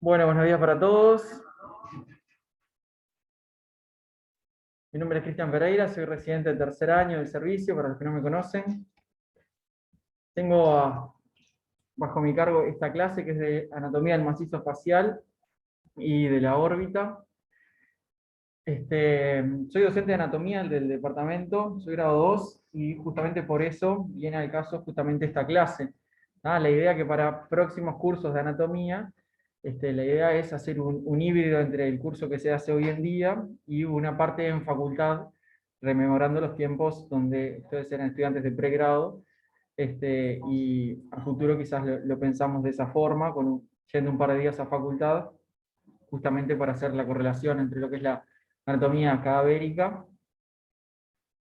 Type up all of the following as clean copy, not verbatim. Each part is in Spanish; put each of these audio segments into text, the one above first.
Bueno, buenos días para todos. Mi nombre es Cristian Pereira, soy residente de tercer año del servicio, para los que no me conocen. Tengo bajo mi cargo esta clase que es de anatomía del macizo facial y de la órbita. Soy docente de anatomía del departamento, soy grado 2 y justamente por eso viene al caso justamente esta clase. La idea que para próximos cursos de anatomía, la idea es hacer un híbrido entre el curso que se hace hoy en día y una parte en facultad, rememorando los tiempos donde ustedes eran estudiantes de pregrado, y a futuro quizás lo pensamos de esa forma, yendo un par de días a facultad, justamente para hacer la correlación entre lo que es la anatomía cadavérica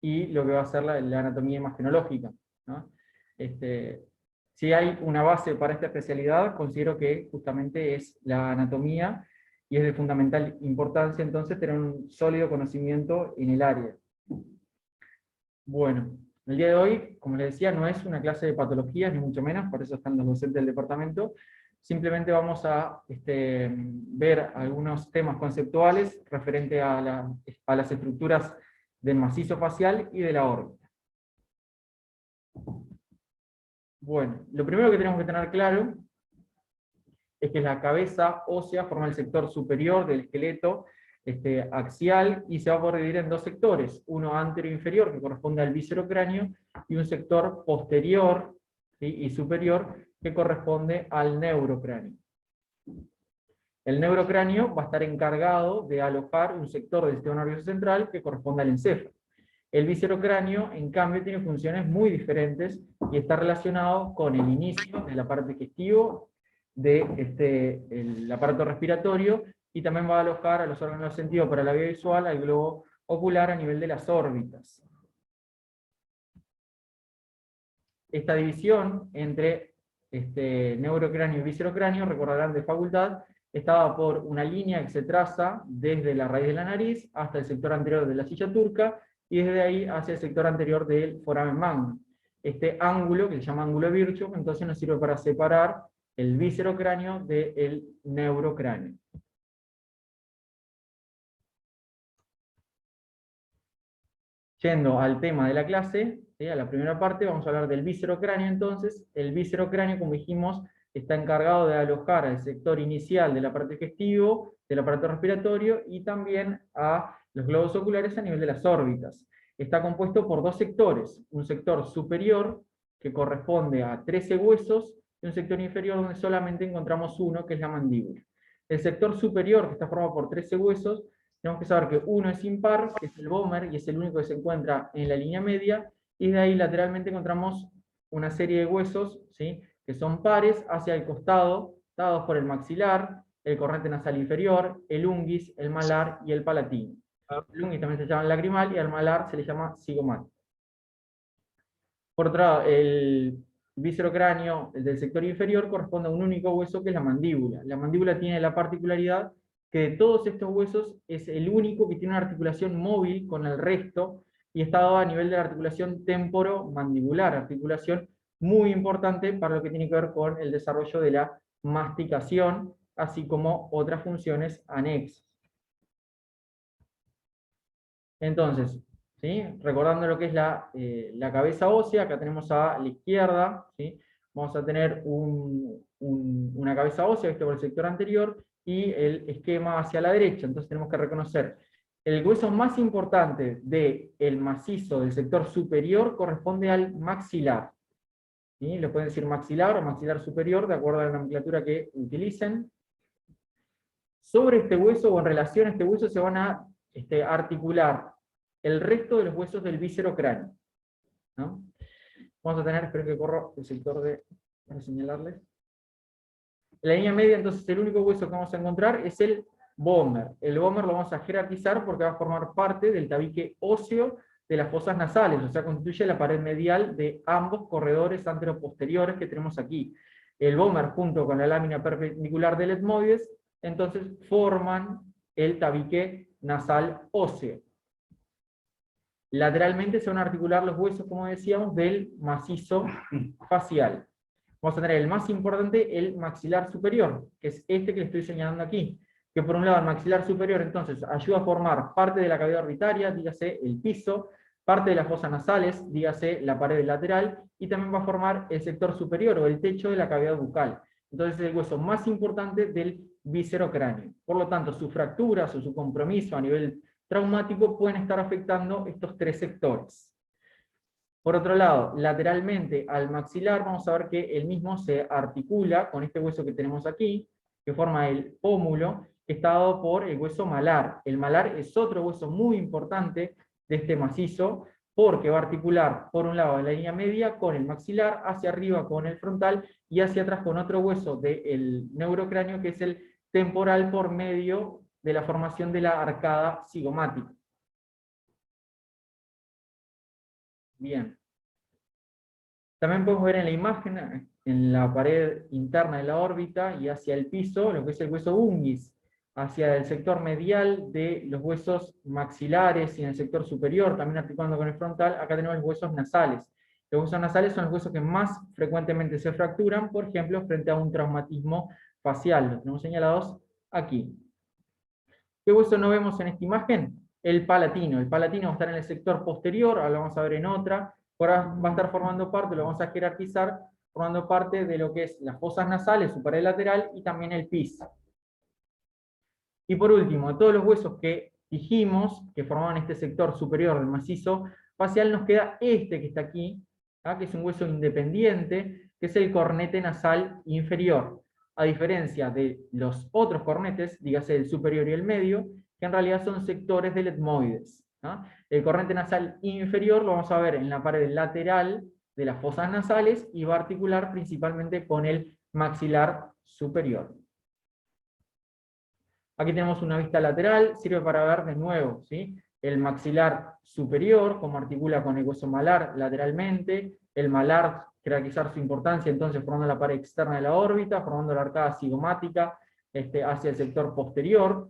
y lo que va a ser la anatomía imagenológica, ¿no? Si hay una base para esta especialidad, considero que justamente es la anatomía, y es de fundamental importancia entonces tener un sólido conocimiento en el área. Bueno, el día de hoy, como les decía, no es una clase de patologías, ni mucho menos, por eso están los docentes del departamento. Simplemente vamos a ver algunos temas conceptuales referente a las estructuras del macizo facial y de la órbita. Bueno, lo primero que tenemos que tener claro es que la cabeza ósea forma el sector superior del esqueleto axial, y se va a poder dividir en dos sectores, uno anterior-inferior, que corresponde al viscerocráneo, y un sector posterior, ¿sí?, y superior, que corresponde al neurocráneo. El neurocráneo va a estar encargado de alojar un sector del sistema nervioso central que corresponde al encéfalo. El viscerocráneo, en cambio, tiene funciones muy diferentes y está relacionado con el inicio del aparato digestivo, del aparato respiratorio, y también va a alojar a los órganos del sentido para la vía visual, al globo ocular a nivel de las órbitas. Esta división entre neurocráneo y viscerocráneo, recordarán de facultad, estaba por una línea que se traza desde la raíz de la nariz hasta el sector anterior de la silla turca, y desde ahí hacia el sector anterior del foramen magno. Este ángulo, que se llama ángulo de Virchow, entonces nos sirve para separar el viscerocráneo del neurocráneo. Yendo al tema de la clase, ¿sí?, a la primera parte, vamos a hablar del viscerocráneo. Entonces, el viscerocráneo, como dijimos, está encargado de alojar al sector inicial del aparato digestivo, del aparato respiratorio, y también a los globos oculares a nivel de las órbitas. Está compuesto por dos sectores, un sector superior, que corresponde a 13 huesos, y un sector inferior donde solamente encontramos uno, que es la mandíbula. El sector superior, que está formado por 13 huesos, tenemos que saber que uno es impar, que es el vomer, y es el único que se encuentra en la línea media, y de ahí lateralmente encontramos una serie de huesos, ¿sí?, que son pares hacia el costado, dados por el maxilar, el corrente nasal inferior, el unguis, el malar y el palatino. El unguis también se llama lagrimal, y al malar se le llama zigomal. Por otro lado, el viscerocráneo del sector inferior corresponde a un único hueso, que es la mandíbula. La mandíbula tiene la particularidad que de todos estos huesos es el único que tiene una articulación móvil con el resto, y está dado a nivel de la articulación temporomandibular, articulación muy importante para lo que tiene que ver con el desarrollo de la masticación, así como otras funciones anexas. Entonces, ¿sí?, recordando lo que es la cabeza ósea, acá tenemos a la izquierda, ¿sí?, vamos a tener una cabeza ósea, por el sector anterior, y el esquema hacia la derecha. Entonces tenemos que reconocer el hueso más importante del macizo del sector superior corresponde al maxilar. ¿Sí? Le pueden decir maxilar o maxilar superior, de acuerdo a la nomenclatura que utilicen. Sobre este hueso, o en relación a este hueso, se van a articular el resto de los huesos del viscerocráneo, ¿no? Vamos a tener, espero que corro el sector para señalarles. La línea media, entonces, el único hueso que vamos a encontrar es el vomer. El vomer lo vamos a jerarquizar porque va a formar parte del tabique óseo de las fosas nasales, o sea, constituye la pared medial de ambos corredores anteroposteriores que tenemos aquí. El vomer, junto con la lámina perpendicular del etmoides, entonces forman el tabique nasal óseo. Lateralmente se van a articular los huesos, como decíamos, del macizo facial. vamos a tener el más importante, el maxilar superior, que es este que le estoy señalando aquí, que por un lado el maxilar superior entonces ayuda a formar parte de la cavidad orbitaria, dígase el piso, parte de las fosas nasales, dígase la pared lateral, y también va a formar el sector superior o el techo de la cavidad bucal. Entonces es el hueso más importante del viscerocráneo. Por lo tanto, sus fracturas o su compromiso a nivel traumático pueden estar afectando estos tres sectores. Por otro lado, lateralmente al maxilar vamos a ver que el mismo se articula con este hueso que tenemos aquí, que forma el pómulo, que está dado por el hueso malar. El malar es otro hueso muy importante de este macizo, porque va a articular por un lado la línea media con el maxilar, hacia arriba con el frontal, y hacia atrás con otro hueso del neurocráneo, que es el temporal, por medio de la formación de la arcada cigomática. Bien. También podemos ver en la imagen, en la pared interna de la órbita y hacia el piso, lo que es el hueso unguis, hacia el sector medial de los huesos maxilares y en el sector superior, también articulando con el frontal. Acá tenemos los huesos nasales. Los huesos nasales son los huesos que más frecuentemente se fracturan, por ejemplo, frente a un traumatismo facial. Los tenemos señalados aquí. ¿Qué hueso no vemos en esta imagen? El palatino. El palatino va a estar en el sector posterior, ahora lo vamos a ver en otra. Ahora va a estar formando parte, lo vamos a jerarquizar, formando parte de lo que es las fosas nasales, su pared lateral, y también el piso. Y por último, todos los huesos que dijimos, que formaban este sector superior del macizo facial, nos queda este que está aquí, que es un hueso independiente, que es el cornete nasal inferior. A diferencia de los otros cornetes, dígase el superior y el medio, que en realidad son sectores del etmoides. El cornete nasal inferior lo vamos a ver en la pared lateral de las fosas nasales y va a articular principalmente con el maxilar superior. Aquí tenemos una vista lateral, sirve para ver de nuevo, ¿sí?, el maxilar superior, cómo articula con el hueso malar lateralmente, el malar, jerarquizar su importancia, entonces formando la pared externa de la órbita, formando la arcada cigomática hacia el sector posterior.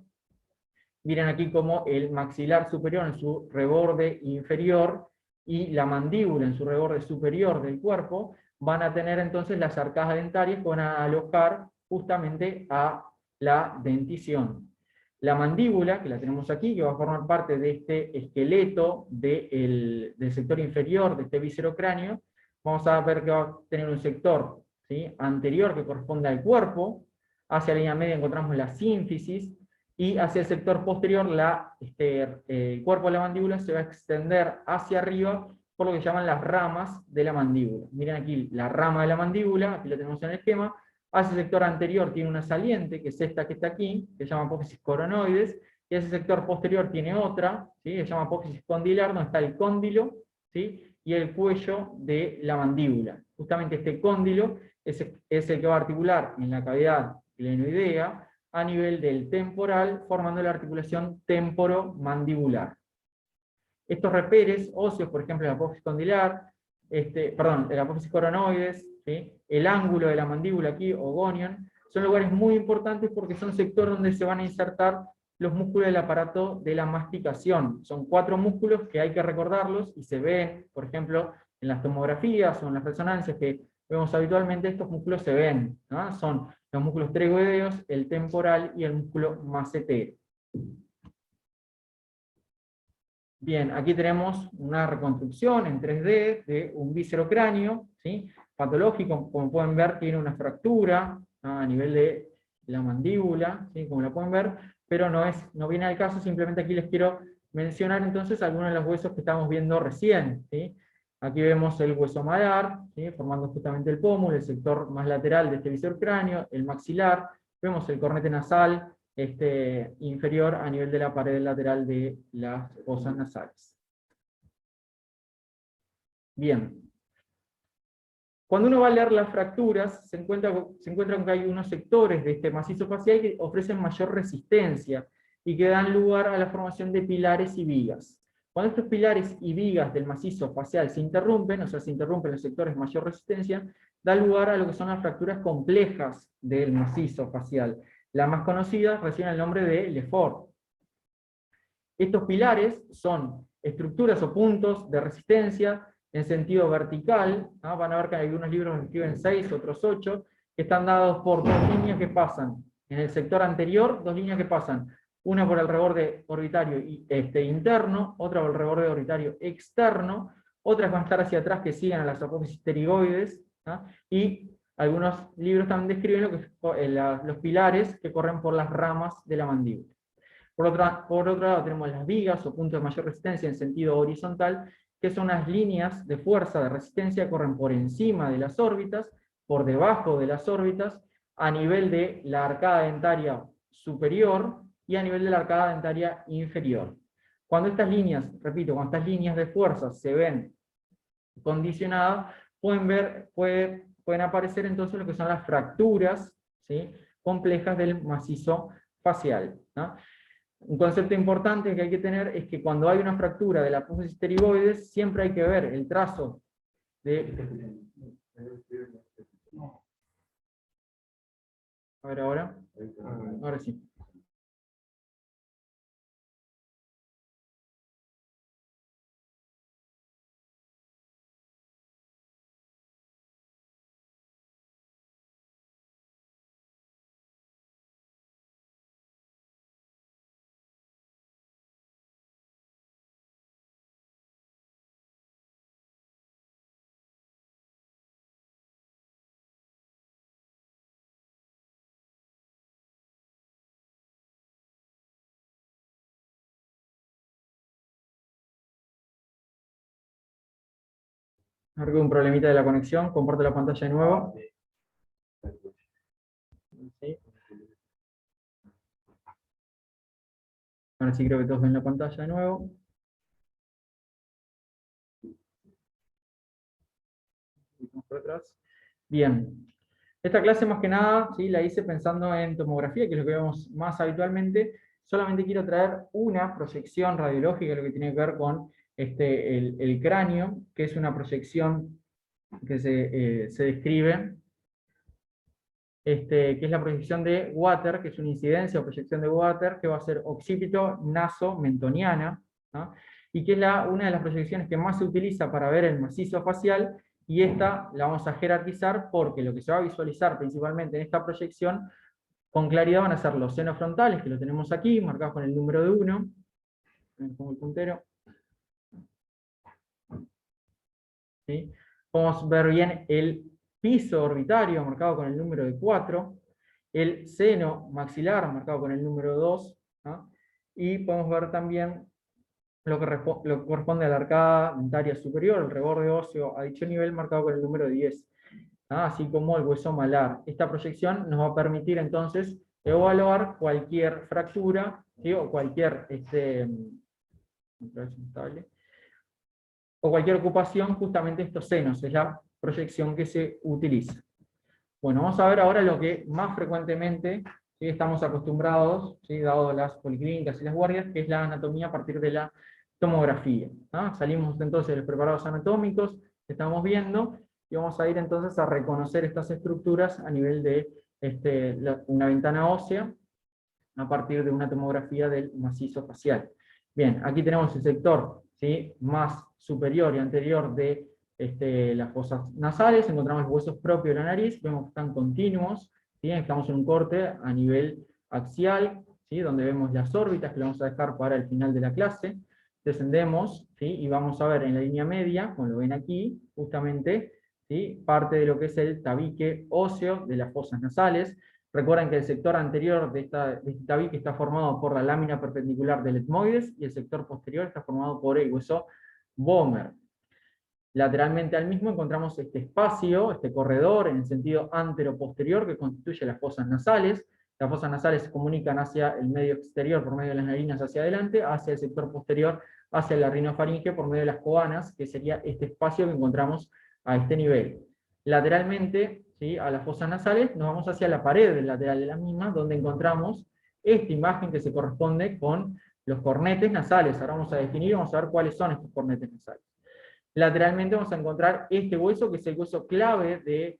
Miren aquí cómo el maxilar superior en su reborde inferior y la mandíbula en su reborde superior del cuerpo van a tener entonces las arcadas dentarias que van a alojar justamente a la dentición. La mandíbula, que la tenemos aquí, que va a formar parte de este esqueleto del sector inferior de este viscerocráneo, vamos a ver que va a tener un sector, ¿sí?, anterior que corresponde al cuerpo, hacia la línea media encontramos la sínfisis, y hacia el sector posterior el cuerpo de la mandíbula se va a extender hacia arriba por lo que llaman las ramas de la mandíbula. Miren aquí la rama de la mandíbula, aquí lo tenemos en el esquema. Hacia el sector anterior tiene una saliente, que es esta que está aquí, que se llama apófisis coronoides, y hacia el sector posterior tiene otra, ¿sí?, que se llama apófisis condilar, donde está el cóndilo, ¿sí?, y el cuello de la mandíbula. Justamente este cóndilo es el que va a articular en la cavidad glenoidea a nivel del temporal, formando la articulación temporomandibular. Estos reperes óseos, por ejemplo, el apófisis condilar, el apófisis coronoides, ¿sí?, el ángulo de la mandíbula aquí, o gonion, son lugares muy importantes porque son sectores donde se van a insertar los músculos del aparato de la masticación. Son 4 músculos que hay que recordarlos y se ven, por ejemplo, en las tomografías o en las resonancias que vemos habitualmente, estos músculos se ven, ¿no? Son los músculos pterygoideos, el temporal y el músculo macetero. Bien, aquí tenemos una reconstrucción en 3D de un viscerocráneo, ¿sí?, patológico. Como pueden ver, tiene una fractura, ¿no?, a nivel de la mandíbula, ¿sí?, como la pueden ver, pero no viene al caso. Simplemente aquí les quiero mencionar entonces algunos de los huesos que estamos viendo recién, ¿sí? Aquí vemos el hueso malar, ¿sí?, formando justamente el pómulo, el sector más lateral de este viscerocráneo, el maxilar, vemos el cornete nasal inferior a nivel de la pared lateral de las fosas nasales. Bien. Cuando uno va a leer las fracturas, se encuentra con que hay unos sectores de este macizo facial que ofrecen mayor resistencia y que dan lugar a la formación de pilares y vigas. Cuando estos pilares y vigas del macizo facial se interrumpen, o sea, se interrumpen los sectores de mayor resistencia, da lugar a lo que son las fracturas complejas del macizo facial. La más conocida recibe el nombre de Lefort. Estos pilares son estructuras o puntos de resistencia en sentido vertical, ¿no? Van a ver que hay algunos libros que escriben 6, otros 8, que están dados por dos líneas que pasan en el sector anterior, dos líneas que pasan, una por el reborde orbitario interno, otra por el reborde orbitario externo, otras van a estar hacia atrás que siguen a las apófisis pterigoides, ¿no? Y algunos libros también describen lo que los pilares que corren por las ramas de la mandíbula. Por otro lado tenemos las vigas o puntos de mayor resistencia en sentido horizontal, que son las líneas de fuerza de resistencia que corren por encima de las órbitas, por debajo de las órbitas, a nivel de la arcada dentaria superior y a nivel de la arcada dentaria inferior. Cuando estas líneas, repito, cuando estas líneas de fuerza se ven condicionadas, pueden aparecer entonces lo que son las fracturas, ¿sí?, complejas del macizo facial, ¿no? Un concepto importante que hay que tener es que cuando hay una fractura de la apófisis pterigoides, siempre hay que ver el trazo de... A ver ahora. Ahora sí. Ahora que un problemita de la conexión, comparto la pantalla de nuevo. ¿Sí? Ahora sí creo que todos ven la pantalla de nuevo. Por atrás. Bien. Esta clase más que nada, ¿sí?, la hice pensando en tomografía, que es lo que vemos más habitualmente. Solamente quiero traer una proyección radiológica, lo que tiene que ver con el cráneo, que es una proyección que se describe, que es la proyección de Water, que es una incidencia o proyección de Water, que va a ser occipito-naso-mentoniana, ¿no?, y que es una de las proyecciones que más se utiliza para ver el macizo facial, y esta la vamos a jerarquizar porque lo que se va a visualizar principalmente en esta proyección con claridad van a ser los senos frontales, que lo tenemos aquí, marcados con el número de 1. Pongo el puntero. ¿Sí? Podemos ver bien el piso orbitario, marcado con el número de 4, el seno maxilar, marcado con el número 2, ¿no? Y podemos ver también lo que corresponde a la arcada dentaria superior, el reborde óseo a dicho nivel, marcado con el número 10, ¿no?, así como el hueso malar. Esta proyección nos va a permitir entonces evaluar cualquier fractura, ¿sí?, o cualquier ocupación justamente de estos senos, es la proyección que se utiliza. Bueno, vamos a ver ahora lo que más frecuentemente, ¿sí?, estamos acostumbrados, ¿sí?, dado las policlínicas y las guardias, que es la anatomía a partir de la tomografía, ¿no? Salimos entonces de los preparados anatómicos que estamos viendo, y vamos a ir entonces a reconocer estas estructuras a nivel de una ventana ósea, a partir de una tomografía del macizo facial. Bien, aquí tenemos el sector, ¿sí?, más superior y anterior de las fosas nasales, encontramos los huesos propios de la nariz, vemos que están continuos, ¿sí?, estamos en un corte a nivel axial, ¿sí?, donde vemos las órbitas, que lo vamos a dejar para el final de la clase. Descendemos, ¿sí?, y vamos a ver en la línea media, como lo ven aquí, justamente, ¿sí?, parte de lo que es el tabique óseo de las fosas nasales. Recuerden que el sector anterior de este tabique está formado por la lámina perpendicular del etmoides, y el sector posterior está formado por el hueso Bomer. Lateralmente al mismo encontramos este espacio, este corredor en el sentido antero-posterior que constituye las fosas nasales. Las fosas nasales se comunican hacia el medio exterior por medio de las narinas hacia adelante, hacia el sector posterior, hacia la rinofaringe por medio de las coanas, que sería este espacio que encontramos a este nivel. Lateralmente, ¿sí?, a las fosas nasales, nos vamos hacia la pared lateral de la misma, donde encontramos esta imagen que se corresponde con los cornetes nasales. Ahora vamos a definir, vamos a ver cuáles son estos cornetes nasales. Lateralmente vamos a encontrar este hueso, que es el hueso clave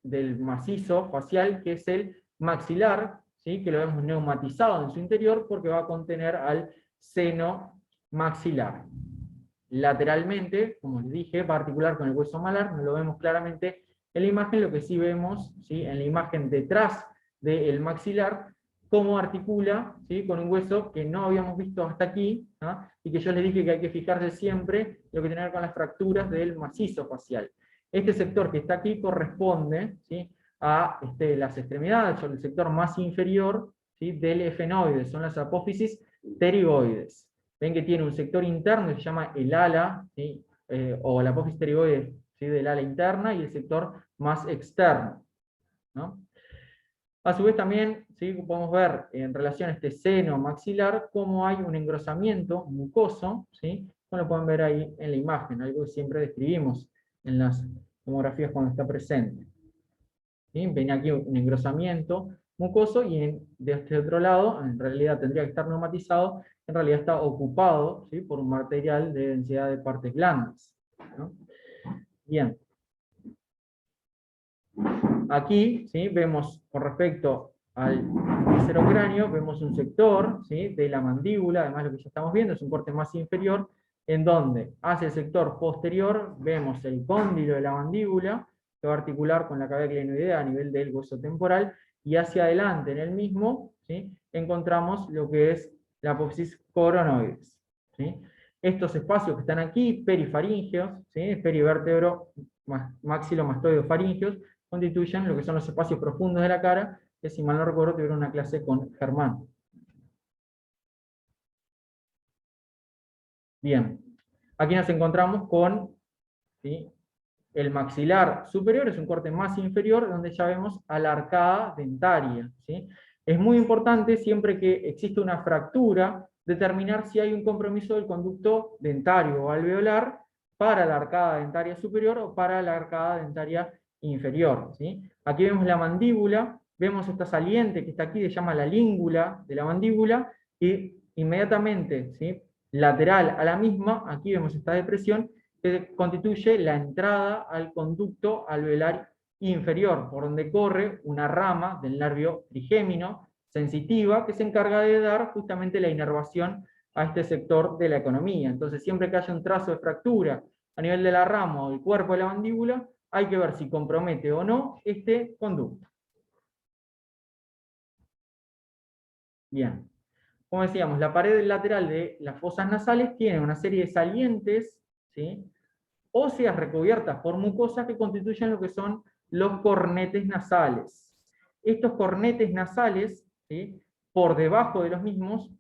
del macizo facial, que es el maxilar, ¿sí?, que lo vemos neumatizado en su interior porque va a contener al seno maxilar. lateralmente, como les dije, va a articular con el hueso malar, no lo vemos claramente en la imagen, lo que sí vemos, ¿sí?, en la imagen detrás del maxilar, cómo articula, ¿sí?, con un hueso que no habíamos visto hasta aquí, ¿no?, y que yo les dije que hay que fijarse siempre lo que tiene que ver con las fracturas del macizo facial. Este sector que está aquí corresponde, ¿sí?, a las extremidades, o el sector más inferior, ¿sí?, del efenoide, son las apófisis pterigoides. Ven que tiene un sector interno que se llama el ala, ¿sí?, o la apófisis pterigoide, ¿sí?, del ala interna, y el sector más externo, ¿no? A su vez también, ¿sí?, podemos ver en relación a este seno maxilar cómo hay un engrosamiento mucoso, ¿sí?, como lo pueden ver ahí en la imagen, algo que siempre describimos en las tomografías cuando está presente. ¿Sí? Ven aquí un engrosamiento mucoso, y de este otro lado, en realidad tendría que estar neumatizado, en realidad está ocupado, ¿sí?, por un material de densidad de partes blandas, ¿no? Bien. Aquí, ¿sí?, vemos con respecto al viscerocráneo, vemos un sector, ¿sí?, de la mandíbula, además lo que ya estamos viendo es un corte más inferior, en donde hacia el sector posterior vemos el cóndilo de la mandíbula, que va a articular con la cavidad clinoidea a nivel del hueso temporal, y hacia adelante en el mismo, ¿sí?, encontramos lo que es la apófisis coronoides, ¿sí? Estos espacios que están aquí, perifaríngeos, ¿sí?, perivértebro, maxilomastoideo-faríngeos, constituyen lo que son los espacios profundos de la cara, que si mal no recuerdo tuvieron una clase con Germán. Bien, aquí nos encontramos con, ¿sí?, el maxilar superior, es un corte más inferior, donde ya vemos a la arcada dentaria, ¿sí? Es muy importante, siempre que existe una fractura, determinar si hay un compromiso del conducto dentario o alveolar para la arcada dentaria superior o para la arcada dentaria inferior, ¿sí? Aquí vemos la mandíbula, vemos esta saliente que está aquí, se llama la língula de la mandíbula, y inmediatamente, ¿sí?, lateral a la misma, aquí vemos esta depresión, que constituye la entrada al conducto alveolar inferior, por donde corre una rama del nervio trigémino sensitiva, que se encarga de dar justamente la inervación a este sector de la economía. Entonces, siempre que haya un trazo de fractura a nivel de la rama o del cuerpo de la mandíbula, hay que ver si compromete o no este conducto. Bien. Como decíamos, la pared lateral de las fosas nasales tiene una serie de salientes, ¿sí?, óseas recubiertas por mucosas que constituyen lo que son los cornetes nasales. Estos cornetes nasales, ¿sí?, por debajo de los mismos,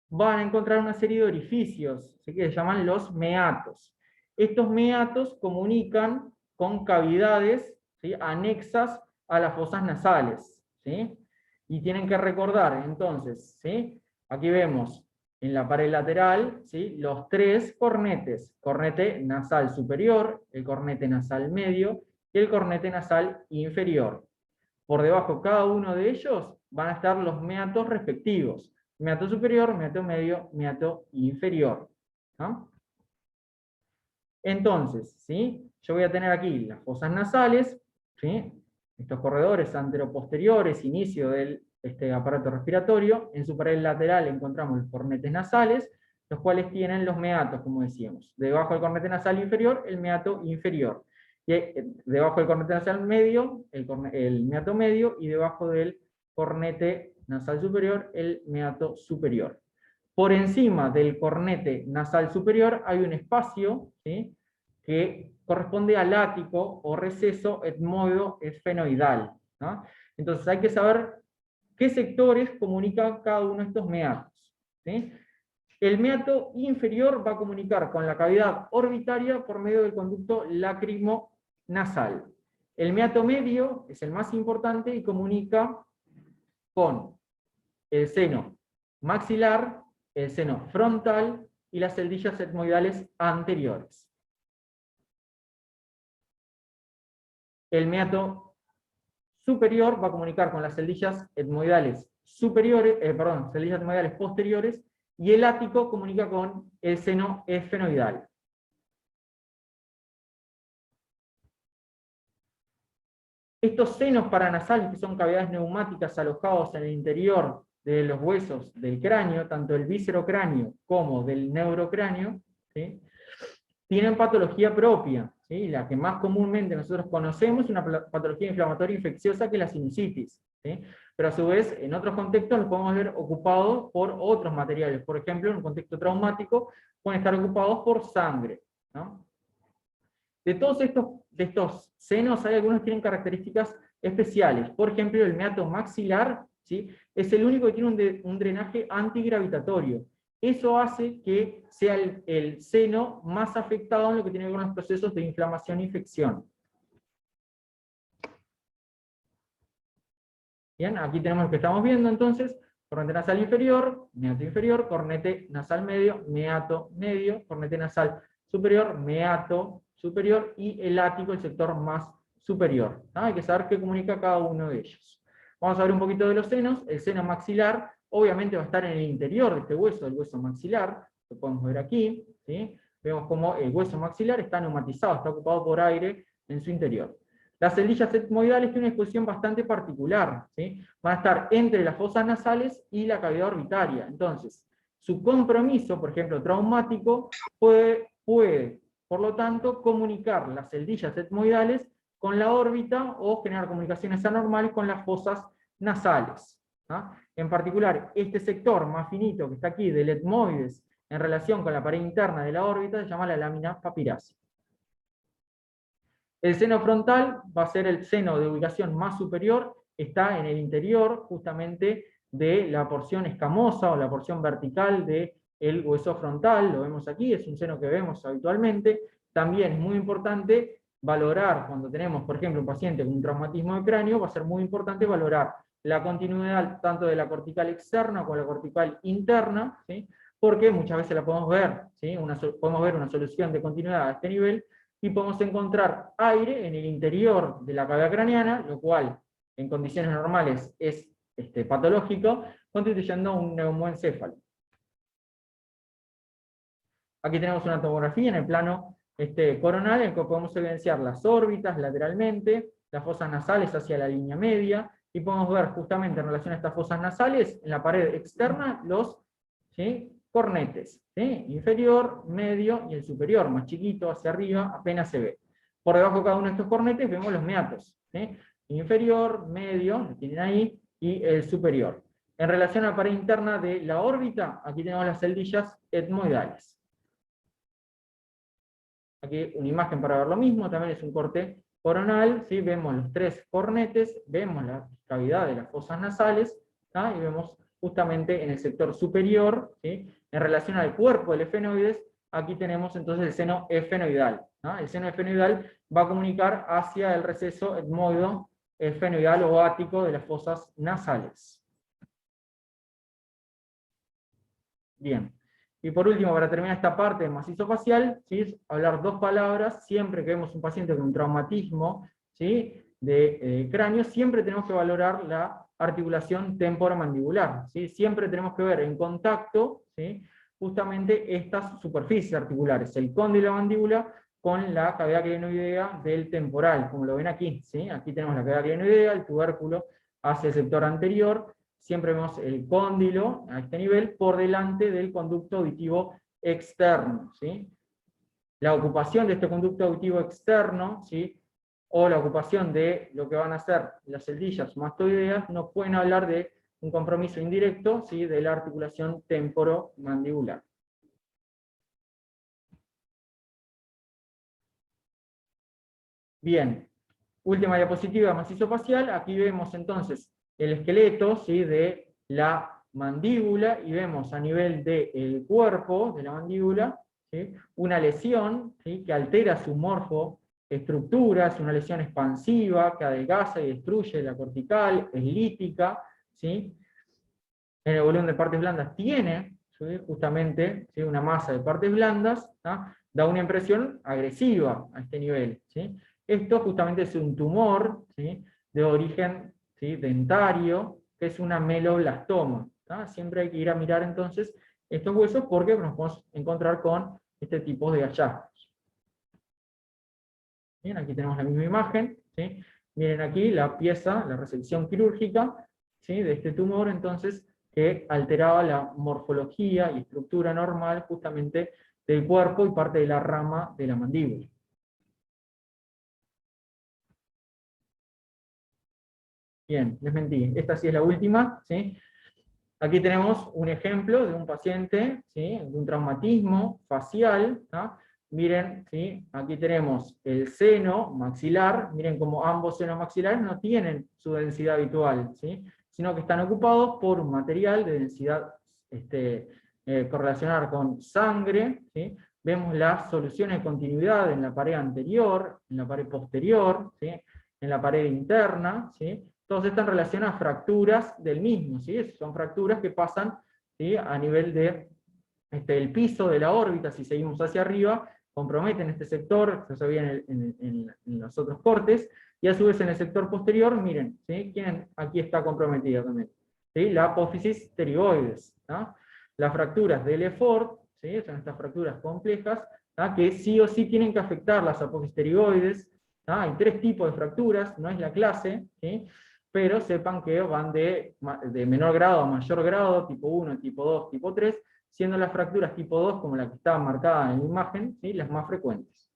van a encontrar una serie de orificios, ¿sí?, que se llaman los meatos. Estos meatos comunican con cavidades, ¿sí?, anexas a las fosas nasales, ¿sí? Y tienen que recordar, entonces, ¿sí?, aquí vemos en la pared lateral, ¿sí?, los tres cornetes: cornete nasal superior, el cornete nasal medio y el cornete nasal inferior. Por debajo, cada uno de ellos, van a estar los meatos respectivos: meato superior, meato medio, meato inferior, ¿no? Entonces, ¿sí?, yo voy a tener aquí las fosas nasales, ¿sí?, estos corredores anteroposteriores, inicio del aparato respiratorio. En su pared lateral encontramos los cornetes nasales, los cuales tienen los meatos, como decíamos. Debajo del cornete nasal inferior, el meato inferior. Y debajo del cornete nasal medio, el meato medio, y debajo del cornete nasal superior, el meato superior. Por encima del cornete nasal superior hay un espacio, ¿sí?, que corresponde al ático o receso etmoido-esfenoidal, ¿no? Entonces hay que saber qué sectores comunican cada uno de estos meatos, ¿sí? El meato inferior va a comunicar con la cavidad orbitaria por medio del conducto lacrimo-nasal. El meato medio es el más importante y comunica con el seno maxilar, el seno frontal y las celdillas etmoidales anteriores. El meato superior va a comunicar con las celdillas etmoidales celdillas etmoidales posteriores, y el ático comunica con el seno esfenoidal. Estos senos paranasales, que son cavidades neumáticas alojados en el interior de los huesos del cráneo, tanto del viscerocráneo como del neurocráneo, ¿sí?, tienen patología propia, ¿sí? La que más comúnmente nosotros conocemos es una patología inflamatoria infecciosa que es la sinusitis, ¿sí? Pero a su vez, en otros contextos los podemos ver ocupados por otros materiales. Por ejemplo, en un contexto traumático, pueden estar ocupados por sangre, ¿no? De todos estos senos, hay algunos que tienen características especiales. Por ejemplo, el meato maxilar, ¿sí? Es el único que tiene un drenaje antigravitatorio. Eso hace que sea el seno más afectado en lo que tiene que ver con los procesos de inflamación e infección. Bien, aquí tenemos lo que estamos viendo entonces: cornete nasal inferior, meato inferior, cornete nasal medio, meato medio, cornete nasal superior, meato superior, y el ático, el sector más superior. ¿Ah? Hay que saber qué comunica cada uno de ellos. Vamos a ver un poquito de los senos. El seno maxilar obviamente va a estar en el interior de este hueso, el hueso maxilar, lo podemos ver aquí, ¿sí? Vemos como el hueso maxilar está neumatizado, está ocupado por aire en su interior. Las celdillas etmoidales tienen una exposición bastante particular, ¿sí? Van a estar entre las fosas nasales y la cavidad orbitaria. Entonces, su compromiso, por ejemplo, traumático, puede, por lo tanto, comunicar las celdillas etmoidales con la órbita o generar comunicaciones anormales con las fosas nasales. ¿Ah? En particular, este sector más finito que está aquí, del etmoides, en relación con la pared interna de la órbita, se llama la lámina papirácea. El seno frontal va a ser el seno de ubicación más superior, está en el interior justamente de la porción escamosa o la porción vertical del hueso frontal, lo vemos aquí, es un seno que vemos habitualmente. También es muy importante valorar, cuando tenemos, por ejemplo, un paciente con un traumatismo de cráneo, va a ser muy importante valorar la continuidad tanto de la cortical externa como de la cortical interna, ¿sí? Porque muchas veces la podemos ver, ¿sí? Podemos ver una solución de continuidad a este nivel, y podemos encontrar aire en el interior de la cavidad craneana, lo cual en condiciones normales es patológico, constituyendo un neumoencéfalo. Aquí tenemos una tomografía en el plano coronal, en el que podemos evidenciar las órbitas lateralmente, las fosas nasales hacia la línea media, y podemos ver justamente en relación a estas fosas nasales, en la pared externa, los, ¿sí?, cornetes, ¿sí?, inferior, medio y el superior, más chiquito, hacia arriba, apenas se ve. Por debajo de cada uno de estos cornetes vemos los meatos, ¿sí?, inferior, medio, lo tienen ahí, y el superior. En relación a la pared interna de la órbita, aquí tenemos las celdillas etmoidales. Aquí una imagen para ver lo mismo, también es un corte coronal, ¿sí? Vemos los tres cornetes, vemos la cavidad de las fosas nasales, ¿tá? Y vemos justamente en el sector superior, ¿sí?, en relación al cuerpo del efenoides, aquí tenemos entonces el seno efenoidal. ¿tá? El seno efenoidal va a comunicar hacia el receso etmoido efenoidal o ático de las fosas nasales. Bien. Y por último, para terminar esta parte del macizo facial, ¿sí?, es hablar dos palabras. Siempre que vemos un paciente con un traumatismo, ¿sí?, de cráneo, siempre tenemos que valorar la articulación temporomandibular, ¿sí? Siempre tenemos que ver en contacto, ¿sí?, justamente estas superficies articulares, el cóndilo de la mandíbula con la cavidad clinoidea del temporal, como lo ven aquí, ¿sí? Aquí tenemos la cavidad clinoidea, el tubérculo hacia el sector anterior. Siempre vemos el cóndilo a este nivel por delante del conducto auditivo externo, ¿sí? La ocupación de este conducto auditivo externo, ¿sí?, o la ocupación de lo que van a ser las celdillas mastoideas, nos pueden hablar de un compromiso indirecto, ¿sí?, de la articulación temporomandibular. Bien, última diapositiva, macizo facial. Aquí vemos entonces el esqueleto, ¿sí?, de la mandíbula, y vemos a nivel del cuerpo de la mandíbula, ¿sí?, una lesión, ¿sí?, que altera su morfoestructura, es una lesión expansiva que adelgaza y destruye la cortical, es lítica, ¿sí? En el volumen de partes blandas tiene, ¿sí?, justamente, ¿sí?, una masa de partes blandas, ¿tá? Da una impresión agresiva a este nivel, ¿sí? Esto justamente es un tumor, ¿sí?, de origen, ¿sí?, dentario, que es una meloblastoma. ¿tá? Siempre hay que ir a mirar entonces estos huesos, porque nos podemos encontrar con este tipo de hallazgos. Bien, aquí tenemos la misma imagen, ¿sí? Miren aquí la pieza, la resección quirúrgica, ¿sí?, de este tumor, entonces, que alteraba la morfología y estructura normal justamente del cuerpo y parte de la rama de la mandíbula. Bien, les mentí, esta sí es la última, ¿sí? Aquí tenemos un ejemplo de un paciente, ¿sí?, de un traumatismo facial, ¿no? Miren, ¿sí?, aquí tenemos el seno maxilar, miren cómo ambos senos maxilares no tienen su densidad habitual, ¿sí?, sino que están ocupados por un material de densidad correlacionada con sangre, ¿sí? Vemos las soluciones de continuidad en la pared anterior, en la pared posterior, ¿sí?, en la pared interna, ¿sí? Todas están relacionadas a fracturas del mismo, ¿sí? Son fracturas que pasan, ¿sí?, a nivel de el piso de la órbita. Si seguimos hacia arriba, comprometen este sector, que se veía en los otros cortes, y a su vez en el sector posterior, miren, ¿sí?, ¿quién aquí está comprometido también? ¿Sí? La apófisis pterigoides, ¿no? Las fracturas de Lefort, ¿sí?, son estas fracturas complejas, ¿no?, que sí o sí tienen que afectar las apófisis pterigoides, ¿no? Hay 3 tipos de fracturas, no es la clase, ¿sí?, pero sepan que van de menor grado a mayor grado, tipo 1, tipo 2, tipo 3, siendo las fracturas tipo 2, como la que estaba marcada en la imagen, ¿sí?, las más frecuentes.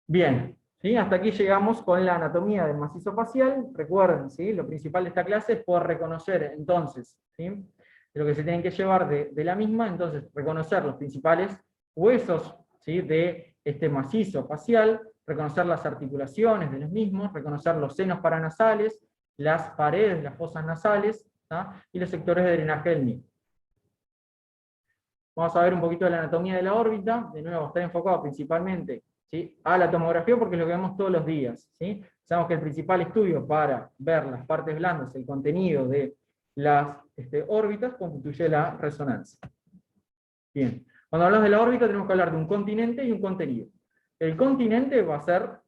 Bien, ¿sí?, hasta aquí llegamos con la anatomía del macizo facial. Recuerden, ¿sí?, lo principal de esta clase es poder reconocer, entonces, ¿sí?, de lo que se tienen que llevar de la misma, entonces, reconocer los principales huesos, ¿sí?, de este macizo facial, reconocer las articulaciones de los mismos, reconocer los senos paranasales, las paredes, las fosas nasales, ¿tá?, y los sectores de drenaje del mismo. Vamos a ver un poquito de la anatomía de la órbita. De nuevo, está enfocado principalmente, ¿sí?, a la tomografía, porque es lo que vemos todos los días, ¿sí? Sabemos que el principal estudio para ver las partes blandas, el contenido de las órbitas, constituye la resonancia. Bien, cuando hablamos de la órbita tenemos que hablar de un continente y un contenido. El continente va a ser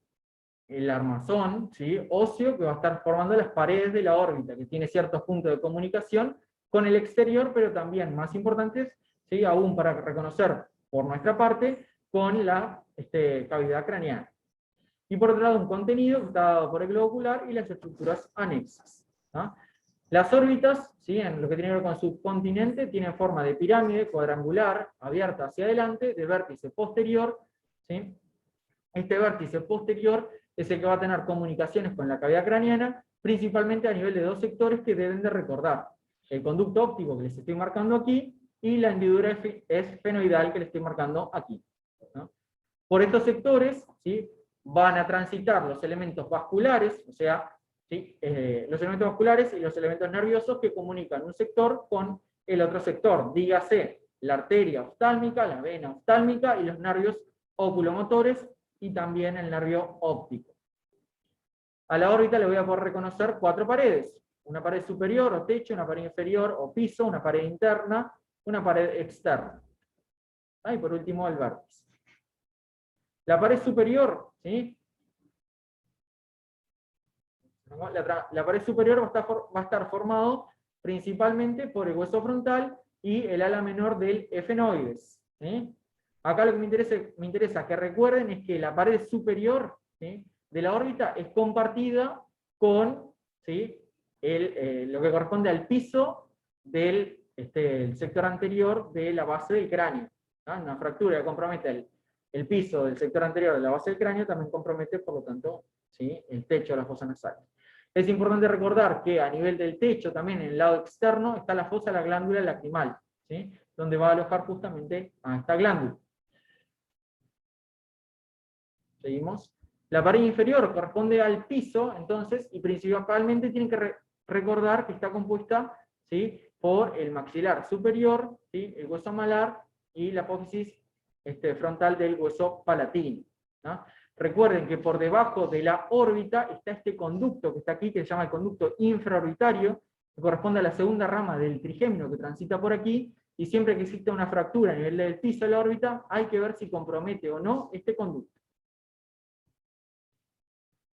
el armazón, ¿sí?, óseo, que va a estar formando las paredes de la órbita, que tiene ciertos puntos de comunicación con el exterior, pero también, más importantes, ¿sí?, aún para reconocer por nuestra parte, con la cavidad craneana. Y por otro lado, un contenido que está dado por el globo ocular y las estructuras anexas, ¿no? Las órbitas, ¿sí?, en lo que tiene que ver con su continente, tienen forma de pirámide cuadrangular, abierta hacia adelante, de vértice posterior, ¿sí? Este vértice posterior es el que va a tener comunicaciones con la cavidad craneana, principalmente a nivel de 2 sectores que deben de recordar: el conducto óptico, que les estoy marcando aquí, y la hendidura esfenoidal, que les estoy marcando aquí, ¿no? Por estos sectores, ¿sí?, van a transitar los elementos vasculares, o sea, ¿sí?, los elementos vasculares y los elementos nerviosos que comunican un sector con el otro sector, dígase la arteria oftálmica, la vena oftálmica y los nervios oculomotores, y también el nervio óptico. A la órbita le voy a poder reconocer 4 paredes: una pared superior o techo, una pared inferior o piso, una pared interna, una pared externa. Y por último el vértice. La pared superior, ¿sí?, la pared superior va a estar formado principalmente por el hueso frontal y el ala menor del efenoides, ¿sí? Acá lo que me interesa que recuerden es que la pared superior, ¿sí?, de la órbita es compartida con, ¿sí?, lo que corresponde al piso del el sector anterior de la base del cráneo, ¿no? Una fractura que compromete el piso del sector anterior de la base del cráneo también compromete, por lo tanto, ¿sí?, el techo de la fosa nasal. Es importante recordar que a nivel del techo, también en el lado externo, está la fosa de la glándula lacrimal, ¿sí?, donde va a alojar justamente a esta glándula. Seguimos. La pared inferior corresponde al piso, entonces, y principalmente tienen que recordar que está compuesta, ¿sí?, por el maxilar superior, ¿sí?, el hueso malar y la apófisis frontal del hueso palatino, ¿no? Recuerden que por debajo de la órbita está este conducto que está aquí, que se llama el conducto infraorbitario, que corresponde a la segunda rama del trigémino que transita por aquí, y siempre que exista una fractura a nivel del piso de la órbita, hay que ver si compromete o no este conducto.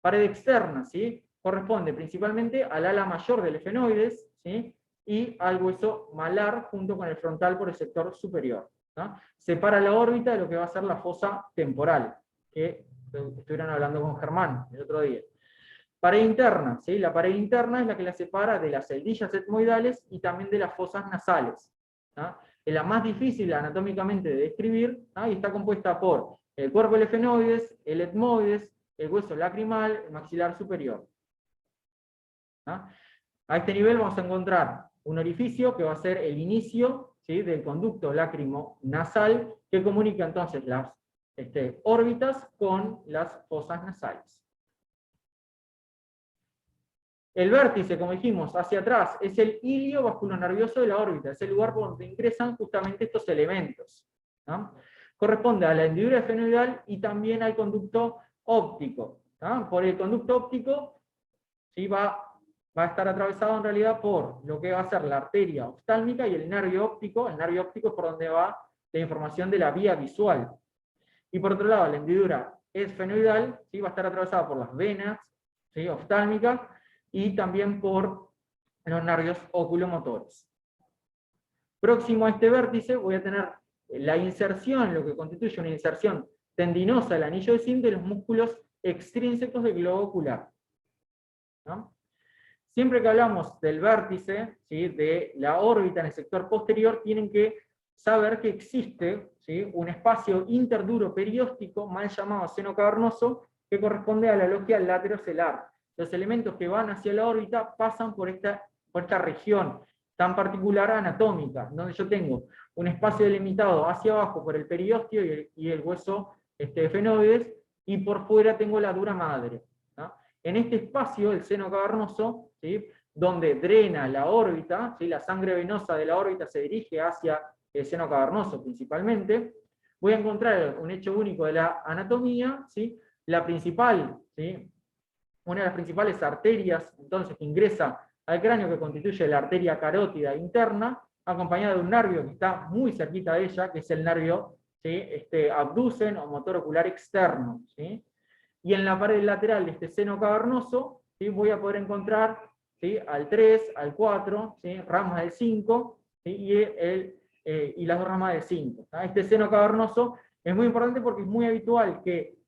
Pared externa, ¿sí?, corresponde principalmente al ala mayor del efenoides, ¿sí?, y al hueso malar junto con el frontal por el sector superior, ¿no? Separa la órbita de lo que va a ser la fosa temporal, que estuvieron hablando con Germán el otro día. Pared interna, ¿sí? La pared interna es la que la separa de las celdillas etmoidales y también de las fosas nasales. ¿tá? Es la más difícil anatómicamente de describir, ¿tá? Y está compuesta por el cuerpo del efenoides, el etmoides, el hueso lacrimal, el maxilar superior. ¿Tá? A este nivel vamos a encontrar un orificio que va a ser el inicio, ¿sí?, del conducto lácrimo-nasal, que comunica entonces las órbitas con las fosas nasales. El vértice, como dijimos, hacia atrás, es el hilio vasculonervioso de la órbita, es el lugar por donde ingresan justamente estos elementos, ¿no? Corresponde a la hendidura efenoidal y también al conducto óptico, ¿no? Por el conducto óptico, ¿sí?, va a estar atravesado en realidad por lo que va a ser la arteria oftálmica y el nervio óptico. El nervio óptico es por donde va la información de la vía visual. Y por otro lado, la hendidura esfenoidal, ¿sí?, va a estar atravesada por las venas, ¿sí?, oftálmicas, y también por los nervios oculomotores. Próximo a este vértice voy a tener la inserción, lo que constituye una inserción tendinosa del anillo de Sim de los músculos extrínsecos del globo ocular, ¿no? Siempre que hablamos del vértice, ¿sí?, de la órbita en el sector posterior, tienen que saber que existe, ¿sí?, un espacio interduro perióstico, mal llamado seno cavernoso, que corresponde a la logia laterocelar. Los elementos que van hacia la órbita pasan por esta región tan particular anatómica, donde yo tengo un espacio delimitado hacia abajo por el periósteo y el hueso efenoides, y por fuera tengo la dura madre, ¿no? En este espacio, el seno cavernoso, ¿sí?, donde drena la órbita, ¿sí?, la sangre venosa de la órbita se dirige hacia el seno cavernoso principalmente, voy a encontrar un hecho único de la anatomía, ¿sí?, la principal, ¿sí?, una de las principales arterias entonces que ingresa al cráneo, que constituye la arteria carótida interna, acompañada de un nervio que está muy cerquita de ella, que es el nervio, ¿sí?, abducen o motor ocular externo, ¿sí? Y en la pared lateral de este seno cavernoso, ¿sí?, voy a poder encontrar, ¿sí?, al 3, al 4, ¿sí?, ramas del 5, ¿sí?, y las dos ramas del 5. ¿tá? Este seno cavernoso es muy importante porque es muy habitual que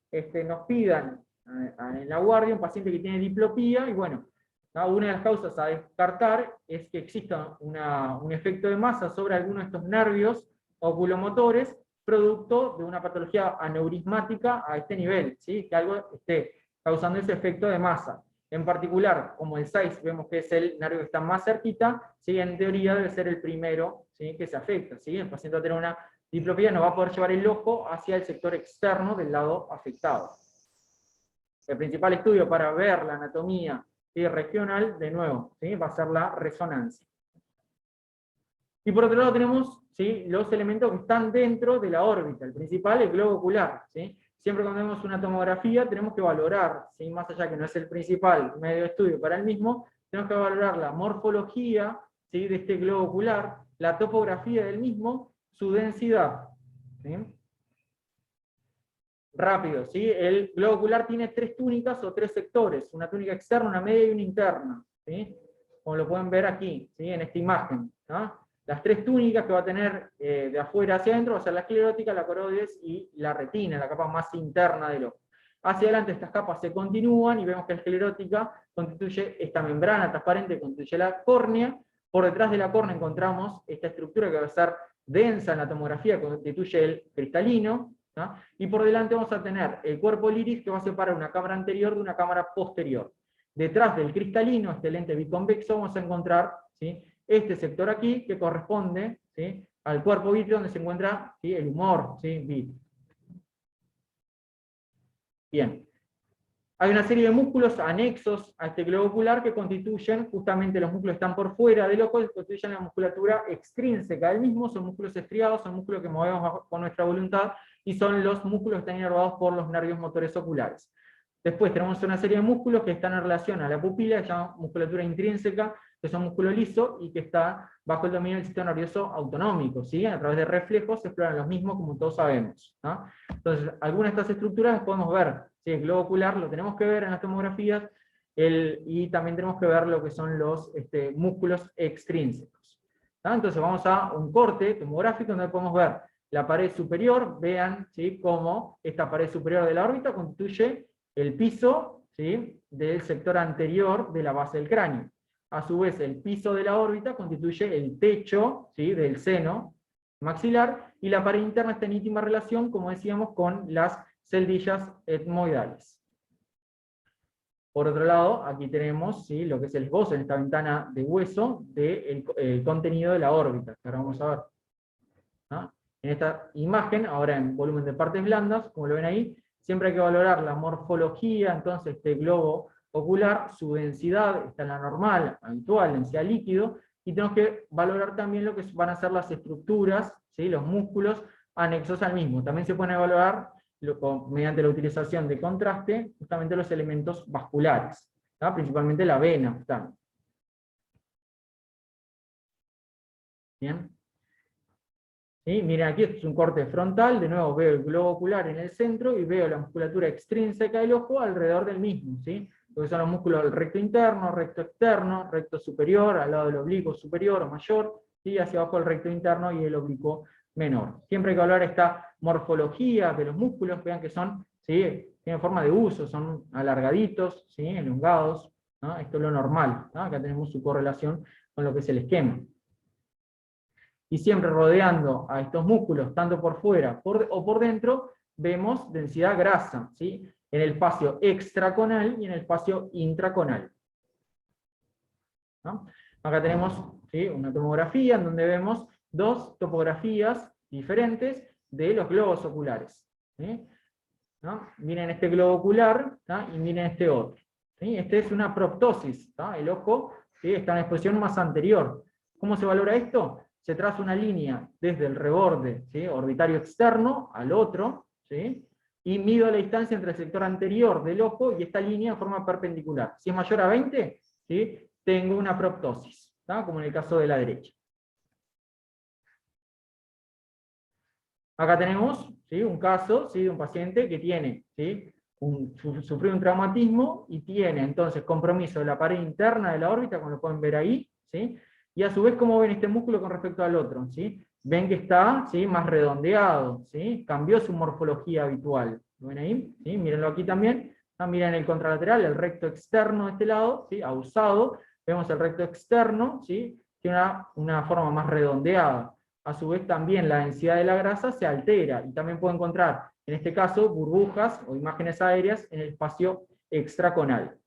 nos pidan en la guardia un paciente que tiene diplopía, y bueno, ¿no?, una de las causas a descartar es que exista un efecto de masa sobre alguno de estos nervios oculomotores, producto de una patología aneurismática a este nivel, ¿sí?, que algo esté causando ese efecto de masa. En particular, como el 6 vemos que es el nervio que está más cerquita, ¿sí?, en teoría debe ser el primero, ¿sí?, que se afecta, ¿sí? El paciente va a tener una diplopía, no va a poder llevar el ojo hacia el sector externo del lado afectado. El principal estudio para ver la anatomía, ¿sí?, regional, de nuevo, ¿sí?, va a ser la resonancia. Y por otro lado tenemos, ¿sí?, los elementos que están dentro de la órbita. El principal, el globo ocular, ¿sí? Siempre cuando vemos una tomografía tenemos que valorar, ¿sí?, más allá que no es el principal medio de estudio para el mismo, tenemos que valorar la morfología, ¿sí?, de este globo ocular, la topografía del mismo, su densidad, ¿sí? Rápido, ¿sí? El globo ocular tiene 3 túnicas o 3 sectores, una túnica externa, una media y una interna, ¿sí?, como lo pueden ver aquí, ¿sí?, en esta imagen, ¿no? Las 3 túnicas que va a tener de afuera hacia adentro va a ser la esclerótica, la coroides y la retina, la capa más interna del ojo. Hacia adelante estas capas se continúan y vemos que la esclerótica constituye esta membrana transparente, constituye la córnea. Por detrás de la córnea encontramos esta estructura que va a ser densa en la tomografía, que constituye el cristalino, ¿no? Y por delante vamos a tener el cuerpo del iris, que va a separar una cámara anterior de una cámara posterior. Detrás del cristalino, este lente biconvexo, vamos a encontrar, ¿sí?, este sector aquí, que corresponde, ¿sí?, al cuerpo vítreo, donde se encuentra, ¿sí?, el humor, ¿sí?, vítreo. Bien. Hay una serie de músculos anexos a este globo ocular que constituyen, justamente los músculos que están por fuera del ojo, que constituyen la musculatura extrínseca del mismo, son músculos estriados, son músculos que movemos con nuestra voluntad, y son los músculos que están inervados por los nervios motores oculares. Después tenemos una serie de músculos que están en relación a la pupila, que se llama musculatura intrínseca, que son músculo liso, y que está bajo el dominio del sistema nervioso autonómico, ¿sí? A través de reflejos se exploran los mismos, como todos sabemos, ¿no? Entonces, algunas de estas estructuras las podemos ver, ¿sí? El globo ocular lo tenemos que ver en las tomografías, y también tenemos que ver lo que son los músculos extrínsecos, ¿no? Entonces vamos a un corte tomográfico donde podemos ver la pared superior. Vean, ¿sí?, cómo esta pared superior de la órbita constituye el piso, ¿sí?, del sector anterior de la base del cráneo. A su vez, el piso de la órbita constituye el techo, ¿sí?, del seno maxilar, y la pared interna está en íntima relación, como decíamos, con las celdillas etmoidales. Por otro lado, aquí tenemos, ¿sí?, lo que es el esbozo en esta ventana de hueso del contenido de la órbita, que ahora vamos a ver, ¿no? En esta imagen, ahora en volumen de partes blandas, como lo ven ahí, siempre hay que valorar la morfología, entonces este globo ocular, su densidad está en la normal, habitual, densidad líquido, y tenemos que valorar también lo que van a ser las estructuras, ¿sí?, los músculos anexos al mismo. También se pueden evaluar mediante la utilización de contraste, justamente los elementos vasculares, ¿tá?, principalmente la vena. ¿tá? Bien. ¿Sí? Miren, aquí es un corte frontal, de nuevo veo el globo ocular en el centro y veo la musculatura extrínseca del ojo alrededor del mismo, ¿sí? Porque son los músculos del recto interno, recto externo, recto superior, al lado del oblicuo superior o mayor, y hacia abajo el recto interno y el oblicuo menor. Siempre hay que hablar esta morfología de los músculos, vean que son, ¿sí?, tienen forma de uso, son alargaditos, ¿sí?, elongados, ¿no? Esto es lo normal, ¿no? Acá tenemos su correlación con lo que es el esquema. Y siempre rodeando a estos músculos, tanto por fuera o por dentro, vemos densidad grasa, ¿sí?, en el espacio extraconal y en el espacio intraconal. ¿No? Acá tenemos, ¿sí?, una tomografía en donde vemos dos topografías diferentes de los globos oculares. ¿Sí? ¿No? Miren este globo ocular, ¿tá?, y miren este otro. ¿Sí? Este es una proptosis, ¿tá? El ojo, ¿sí?, está en la exposición más anterior. ¿Cómo se valora esto? Se traza una línea desde el reborde, ¿sí?, orbitario externo al otro, ¿sí?, y mido la distancia entre el sector anterior del ojo y esta línea en forma perpendicular. Si es mayor a 20, ¿sí?, tengo una proptosis, ¿tá?, como en el caso de la derecha. Acá tenemos, ¿sí?, un caso, ¿sí?, de un paciente que tiene, ¿sí?, sufrió un traumatismo y tiene entonces compromiso de la pared interna de la órbita, como lo pueden ver ahí, ¿sí?, y a su vez, ¿cómo ven este músculo con respecto al otro? ¿Sí? Ven que está, ¿sí?, más redondeado, ¿sí?, cambió su morfología habitual. ¿Lo ven ahí? ¿Sí? Mírenlo aquí también. Miren el contralateral, el recto externo de este lado, ¿sí?, ausado. Vemos el recto externo, ¿sí?, tiene una forma más redondeada. A su vez también la densidad de la grasa se altera, y también puedo encontrar, en este caso, burbujas o imágenes aéreas en el espacio extraconal.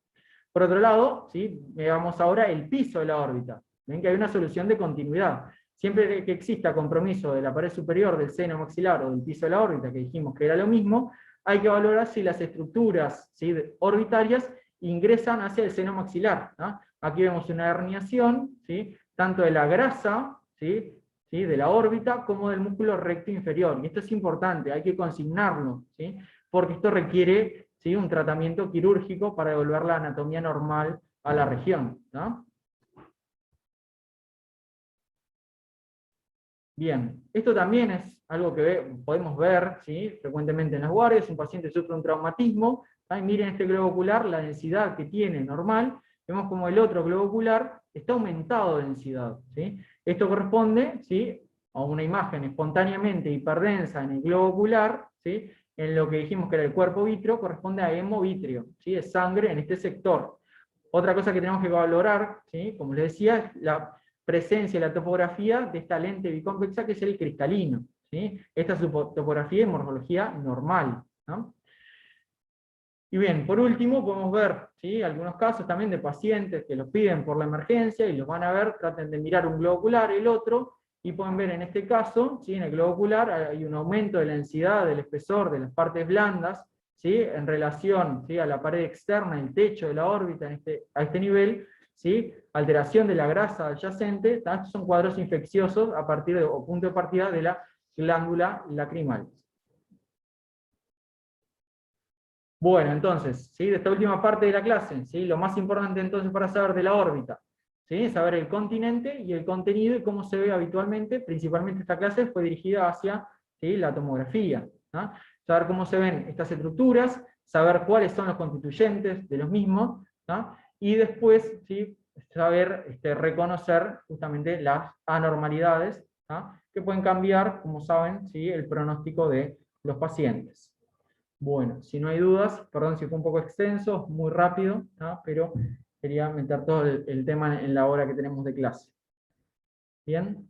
Por otro lado, ¿sí?, veamos ahora el piso de la órbita. Ven que hay una solución de continuidad. Siempre que exista compromiso de la pared superior del seno maxilar o del piso de la órbita, que dijimos que era lo mismo, hay que valorar si las estructuras, ¿sí?, orbitarias ingresan hacia el seno maxilar, ¿no? Aquí vemos una herniación, ¿sí?, tanto de la grasa, ¿sí?, de la órbita, como del músculo recto inferior. Y esto es importante, hay que consignarlo, ¿sí?, porque esto requiere, ¿sí?, un tratamiento quirúrgico para devolver la anatomía normal a la región, ¿no? Bien, esto también es algo que podemos ver, ¿sí?, frecuentemente en las guardias. Un paciente sufre un traumatismo, ¿sí?, miren este globo ocular, la densidad que tiene normal, vemos como el otro globo ocular está aumentado de densidad, ¿sí? Esto corresponde, ¿sí?, a una imagen espontáneamente hiperdensa en el globo ocular, ¿sí?, en lo que dijimos que era el cuerpo vítreo, corresponde a hemovítrio, ¿sí?, es sangre en este sector. Otra cosa que tenemos que valorar, ¿sí?, como les decía, es la presencia y la topografía de esta lente biconvexa, que es el cristalino, ¿sí? Esta es su topografía y morfología normal, ¿no? Y bien, por último podemos ver, ¿sí?, algunos casos también de pacientes que los piden por la emergencia y los van a ver, traten de mirar un globo ocular, el otro, y pueden ver en este caso, ¿sí?, en el globo ocular hay un aumento de la densidad, del espesor de las partes blandas, ¿sí?, en relación, ¿sí?, a la pared externa, el techo de la órbita a este nivel, ¿sí?, alteración de la grasa adyacente. Estos son cuadros infecciosos a partir de, o punto de partida de la glándula lacrimal. Bueno, entonces, ¿sí?, de esta última parte de la clase, ¿sí?, lo más importante entonces para saber de la órbita, ¿sí?, saber el continente y el contenido y cómo se ve habitualmente. Principalmente esta clase fue dirigida hacia, ¿sí?, la tomografía, ¿no? Saber cómo se ven estas estructuras, saber cuáles son los constituyentes de los mismos, ¿no?, y después, ¿sí?, saber reconocer justamente las anormalidades, ¿no?, que pueden cambiar, como saben, ¿sí?, el pronóstico de los pacientes. Bueno, si no hay dudas, perdón si fue un poco extenso, muy rápido, ¿no?, pero Sería meter todo el tema en la hora que tenemos de clase. ¿Bien?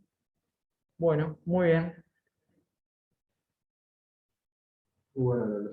Bueno, muy bien. Bueno,